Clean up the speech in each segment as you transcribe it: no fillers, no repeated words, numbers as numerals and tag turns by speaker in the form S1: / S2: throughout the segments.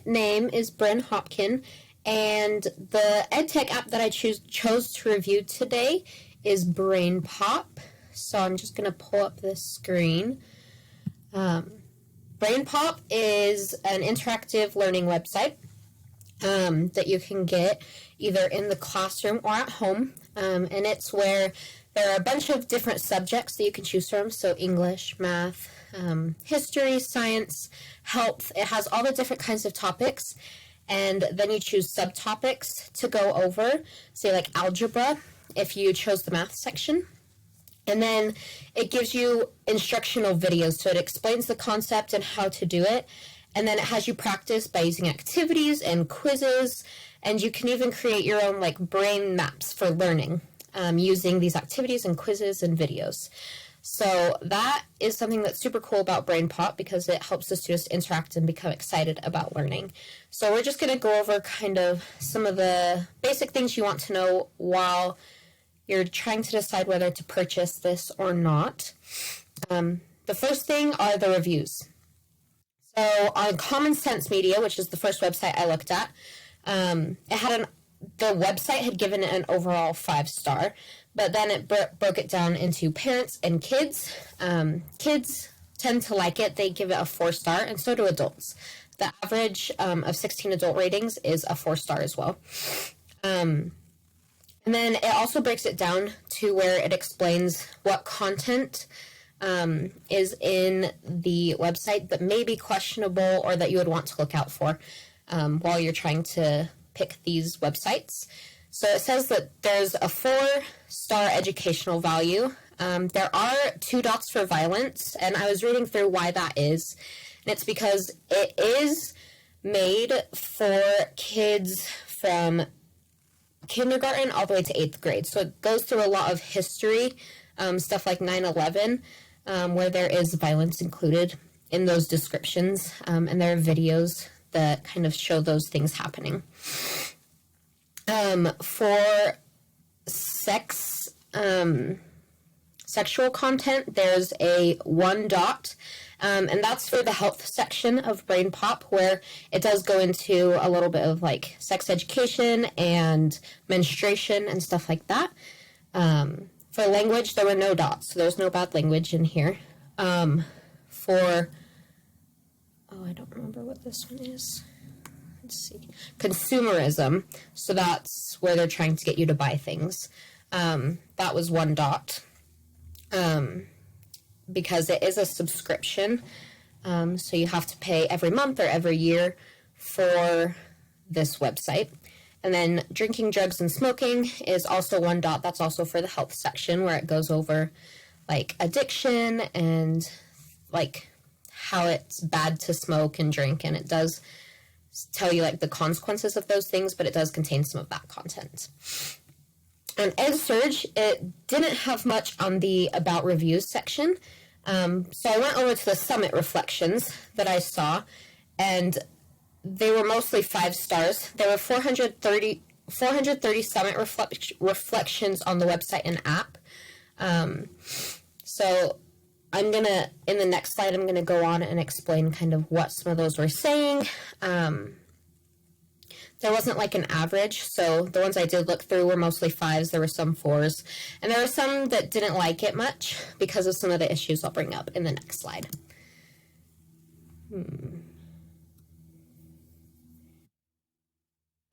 S1: name is Bryn Hopkin, and the EdTech app that I chose to review today is BrainPop. So I'm just going to pull up this screen. BrainPop is an interactive learning website that you can get either in the classroom or at home, and it's where there are a bunch of different subjects that you can choose from, so English, math, history, science, health. It has all the different kinds of topics, and then you choose subtopics to go over, say like algebra, if you chose the math section. And then it gives you instructional videos, so it explains the concept and how to do it. And then it has you practice by using activities and quizzes, and you can even create your own like brain maps for learning using these activities and quizzes and videos. So that is something that's super cool about BrainPop because it helps the students interact and become excited about learning. So we're just going to go over kind of some of the basic things you want to know while you're trying to decide whether to purchase this or not. The first thing are the reviews. So on Common Sense Media, which is the first website I looked at, the website had given it an overall 5-star, but then it broke it down into parents and kids. Kids tend to like it. They give it a 4-star, and so do adults. The average of 16 adult ratings is a 4-star as well. And then it also breaks it down to where it explains what content is in the website that may be questionable or that you would want to look out for while you're trying to pick these websites. So it says that there's a 4-star educational value. There are 2 dots for violence, and I was reading through why that is. And it's because it is made for kids from kindergarten all the way to 8th grade. So it goes through a lot of history, stuff like 9/11, where there is violence included in those descriptions, and there are videos that kind of show those things happening. For sexual content, there's a 1 dot, and that's for the health section of BrainPop, where it does go into a little bit of like sex education and menstruation and stuff like that. For language, there were no dots, so there's no bad language in here. I don't remember what this one is. Let's see. Consumerism, so that's where they're trying to get you to buy things. That was 1 dot. Because it is a subscription, so you have to pay every month or every year for this website. And then drinking, drugs, and smoking is also 1 dot. That's also for the health section, where it goes over like addiction and like how it's bad to smoke and drink, and it does tell you like the consequences of those things, but it does contain some of that content. On EdSurge, it didn't have much on the About Reviews section, so I went over to the Summit reflections that I saw, and they were mostly 5 stars. There were 430 Summit reflections on the website and app. So I'm going to, in the next slide, I'm going to go on and explain kind of what some of those were saying. There wasn't like an average, so the ones I did look through were mostly 5s. There were some 4s, and there were some that didn't like it much because of some of the issues I'll bring up in the next slide.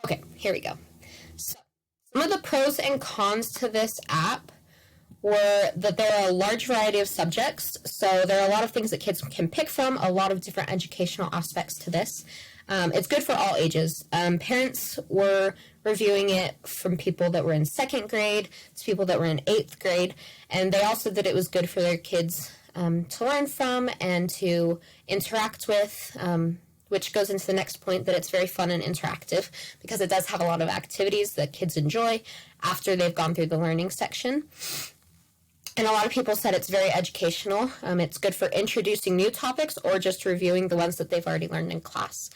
S1: Okay, here we go. So some of the pros and cons to this app were that there are a large variety of subjects, so there are a lot of things that kids can pick from, a lot of different educational aspects to this. It's good for all ages. Parents were reviewing it from people that were in 2nd grade to people that were in 8th grade, and they also said it was good for their kids to learn from and to interact with, which goes into the next point, that it's very fun and interactive because it does have a lot of activities that kids enjoy after they've gone through the learning section. And a lot of people said it's very educational. It's good for introducing new topics or just reviewing the ones that they've already learned in class.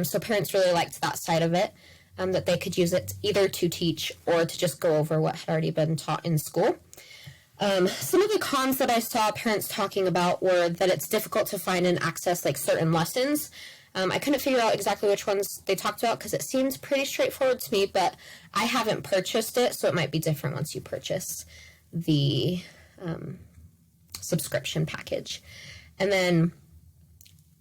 S1: So parents really liked that side of it, that they could use it either to teach or to just go over what had already been taught in school. Some of the cons that I saw parents talking about were that it's difficult to find and access like certain lessons. I couldn't figure out exactly which ones they talked about because it seems pretty straightforward to me, but I haven't purchased it, so it might be different once you purchase the subscription package. And then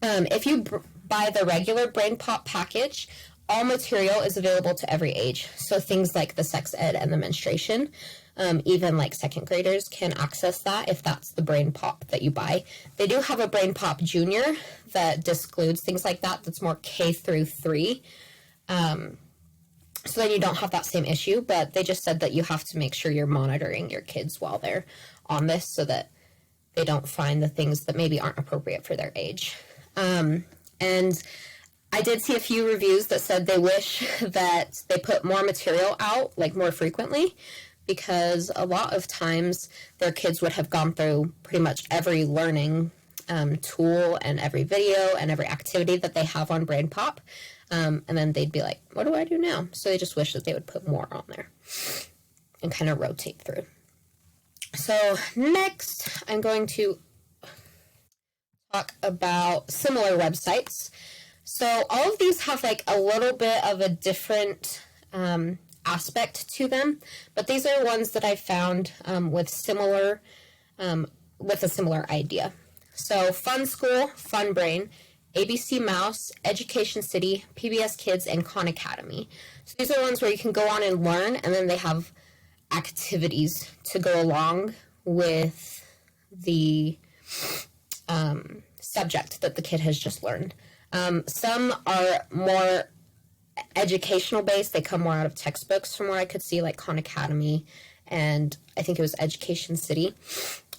S1: if you buy the regular BrainPop package, all material is available to every age. So things like the sex ed and the menstruation, even like second graders can access that if that's the BrainPop that you buy. They do have a BrainPop Junior that discludes things like that. That's more K through 3. So then you don't have that same issue, but they just said that you have to make sure you're monitoring your kids while they're on this so that they don't find the things that maybe aren't appropriate for their age. And I did see a few reviews that said they wish that they put more material out, like more frequently, because a lot of times their kids would have gone through pretty much every learning tool and every video and every activity that they have on BrainPop. And then they'd be like, what do I do now? So they just wish that they would put more on there and kind of rotate through. So next, I'm going to talk about similar websites. So all of these have like a little bit of a different aspect to them, but these are ones that I found with a similar idea. So Fun School, Fun Brain, ABC Mouse, Education City, PBS Kids, and Khan Academy. So these are ones where you can go on and learn, and then they have activities to go along with the subject that the kid has just learned. Some are more educational based. They come more out of textbooks from what I could see, like Khan Academy, and I think it was Education City.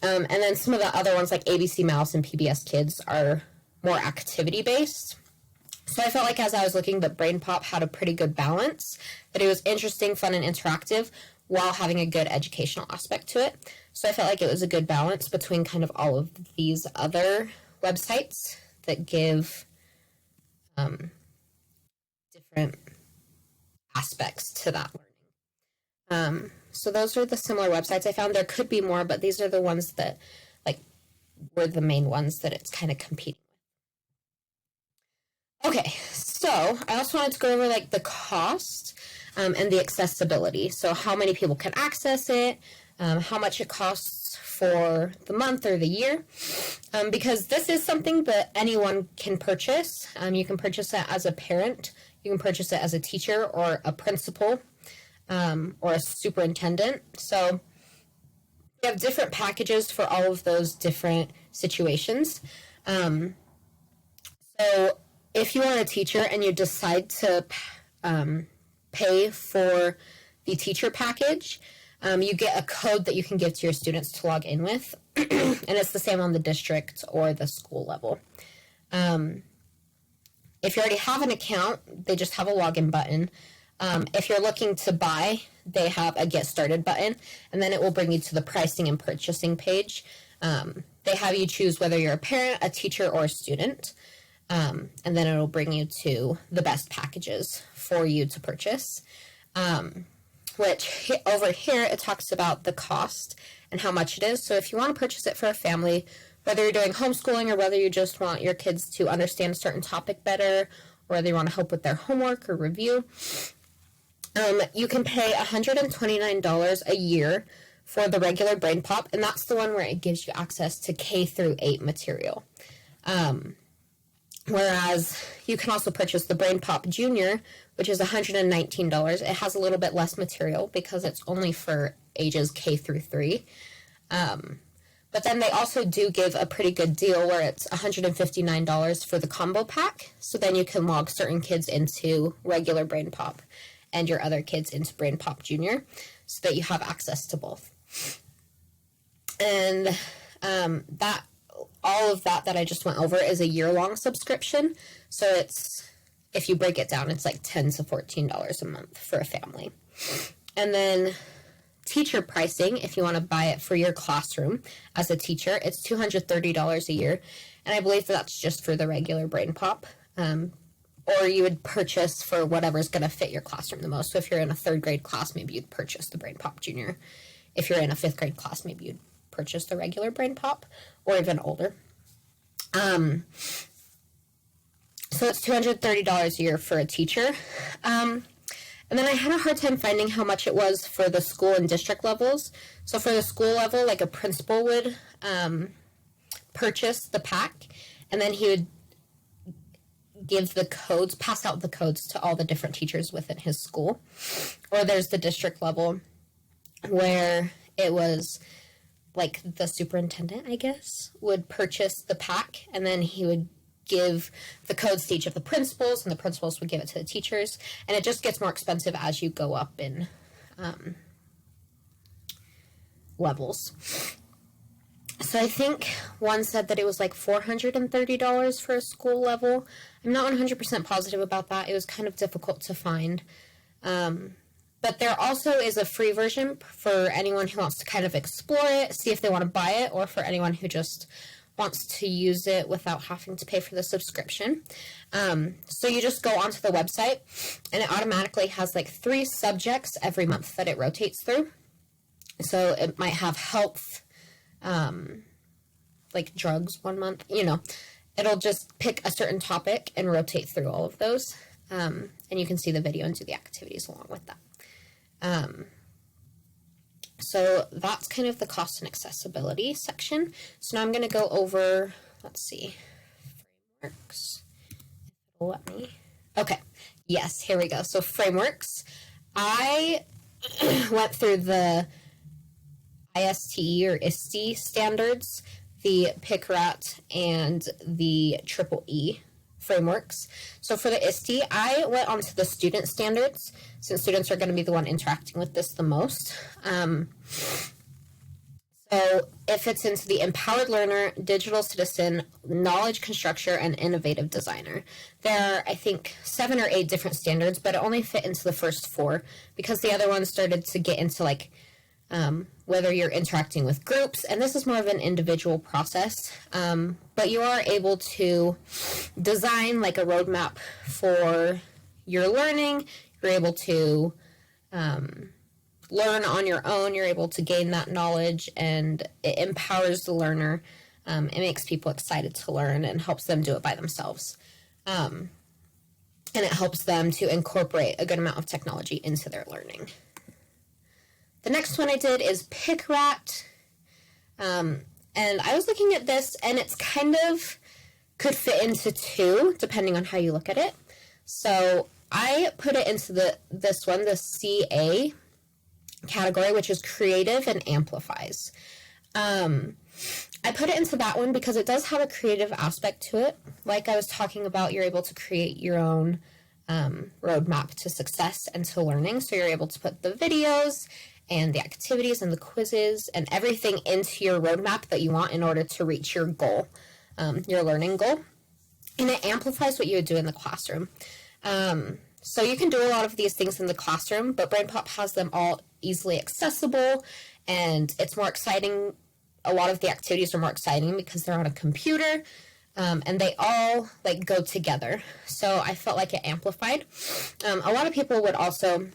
S1: And then some of the other ones like ABC Mouse and PBS Kids are more activity based. So I felt like as I was looking that BrainPop had a pretty good balance, that it was interesting, fun, and interactive while having a good educational aspect to it. So I felt like it was a good balance between kind of all of these other websites that give different aspects to that learning. So those are the similar websites I found. There could be more, but these are the ones that like were the main ones that it's kind of competing with. Okay, so I also wanted to go over like the cost and the accessibility. So how many people can access it, how much it costs for the month or the year, because this is something that anyone can purchase. You can purchase it as a parent, you can purchase it as a teacher or a principal or a superintendent. So we have different packages for all of those different situations. So if you are a teacher and you decide to pay for the teacher package, you get a code that you can give to your students to log in with, and it's the same on the district or the school level. If you already have an account, they just have a login button. If you're looking to buy, they have a get started button, and then it will bring you to the pricing and purchasing page. They have you choose whether you're a parent, a teacher, or a student, and then it'll bring you to the best packages for you to purchase. Which over here, it talks about the cost and how much it is. So if you want to purchase it for a family, whether you're doing homeschooling or whether you just want your kids to understand a certain topic better, or whether you want to help with their homework or review, you can pay $129 a year for the regular BrainPop, and that's the one where it gives you access to K through 8 material. Whereas you can also purchase the BrainPop Junior, which is $119. It has a little bit less material because it's only for ages K through 3. But then they also do give a pretty good deal where it's $159 for the combo pack. So then you can log certain kids into regular BrainPop and your other kids into BrainPop Junior so that you have access to both. And that all of that I just went over is a year-long subscription. So it's, if you break it down, it's like $10 to $14 a month for a family. And then teacher pricing, if you want to buy it for your classroom as a teacher, it's $230 a year. And I believe that's just for the regular BrainPop. Or you would purchase for whatever's going to fit your classroom the most. So if you're in a 3rd grade class, maybe you'd purchase the BrainPop Junior. If you're in a 5th grade class, maybe you'd purchase the regular BrainPop, or even older. So it's $230 a year for a teacher. And then I had a hard time finding how much it was for the school and district levels. So for the school level, like a principal would purchase the pack, and then he would give the codes, pass out the codes to all the different teachers within his school. Or there's the district level where it was like the superintendent, I guess, would purchase the pack, and then he would give the codes to each of the principals, and the principals would give it to the teachers, and it just gets more expensive as you go up in levels. So I think one said that it was like $430 for a school level. I'm not 100% positive about that. It was kind of difficult to find. But there also is a free version for anyone who wants to kind of explore it, see if they want to buy it, or for anyone who just wants to use it without having to pay for the subscription. So you just go onto the website, and it automatically has like 3 subjects every month that it rotates through. So it might have health, like drugs one month, it'll just pick a certain topic and rotate through all of those. And you can see the video and do the activities along with that. So that's kind of the cost and accessibility section. So now I'm going to go over, let's see, frameworks. If it'll let me. Okay. Yes, here we go. So frameworks. I went through the ISTE or ISTE standards, the PICRAT, and the EEE frameworks. So for the ISTE, I went on to the student standards, since students are going to be the one interacting with this the most. So it fits into the empowered learner, digital citizen, knowledge constructor, and innovative designer. There are, I think, 7 or 8 different standards, but it only fit into the first 4 because the other ones started to get into like whether you're interacting with groups, and this is more of an individual process, but you are able to design like a roadmap for your learning. You're able to learn on your own. You're able to gain that knowledge, and it empowers the learner. It makes people excited to learn and helps them do it by themselves. And it helps them to incorporate a good amount of technology into their learning. The next one I did is PICRAT, and I was looking at this, and it's kind of could fit into 2, depending on how you look at it. So I put it into this one, the CA category, which is creative and amplifies. I put it into that one because it does have a creative aspect to it. Like I was talking about, you're able to create your own roadmap to success and to learning. So you're able to put the videos and the activities and the quizzes and everything into your roadmap that you want in order to reach your goal, your learning goal. And it amplifies what you would do in the classroom. So you can do a lot of these things in the classroom, but BrainPop has them all easily accessible, and it's more exciting. A lot of the activities are more exciting because they're on a computer, and they all like go together. So I felt like it amplified. A lot of people would also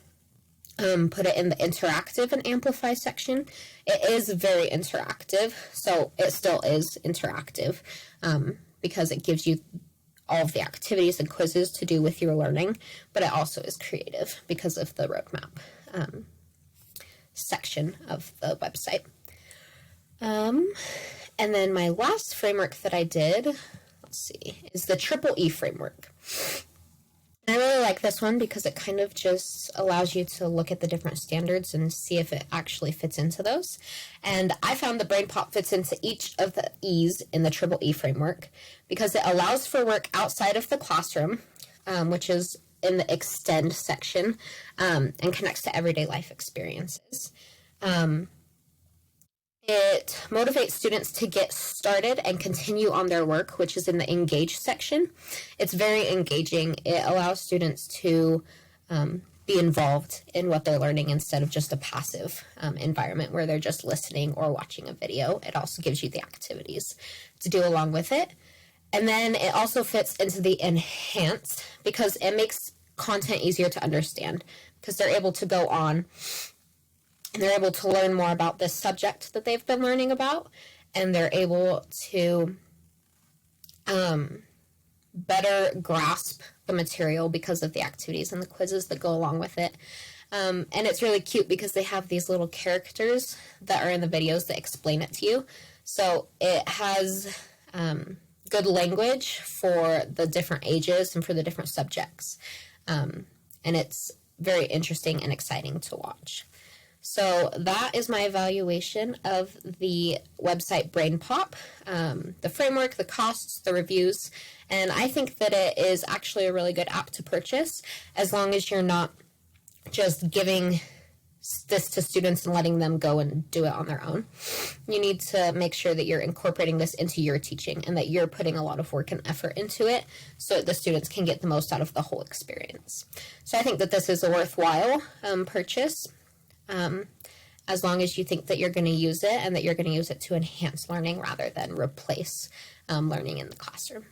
S1: put it in the interactive and amplify section. It is very interactive, so it still is interactive because it gives you all of the activities and quizzes to do with your learning, but it also is creative because of the roadmap section of the website. And then my last framework that I did, let's see, is the EEE framework. I really like this one because it kind of just allows you to look at the different standards and see if it actually fits into those. And I found the BrainPop fits into each of the E's in the EEE framework because it allows for work outside of the classroom, which is in the extend section, and connects to everyday life experiences. It motivates students to get started and continue on their work, which is in the engage section. It's very engaging. It allows students to be involved in what they're learning instead of just a passive environment where they're just listening or watching a video. It also gives you the activities to do along with it. And then it also fits into the enhance because it makes content easier to understand because they're able to go on and they're able to learn more about this subject that they've been learning about, and they're able to better grasp the material because of the activities and the quizzes that go along with it. And it's really cute because they have these little characters that are in the videos that explain it to you. So it has good language for the different ages and for the different subjects. And it's very interesting and exciting to watch. So that is my evaluation of the website BrainPop, the framework, the costs, the reviews, and I think that it is actually a really good app to purchase as long as you're not just giving this to students and letting them go and do it on their own. You need to make sure that you're incorporating this into your teaching and that you're putting a lot of work and effort into it so that the students can get the most out of the whole experience. So I think that this is a worthwhile purchase. As long as you think that you're going to use it and that you're going to use it to enhance learning rather than replace learning in the classroom.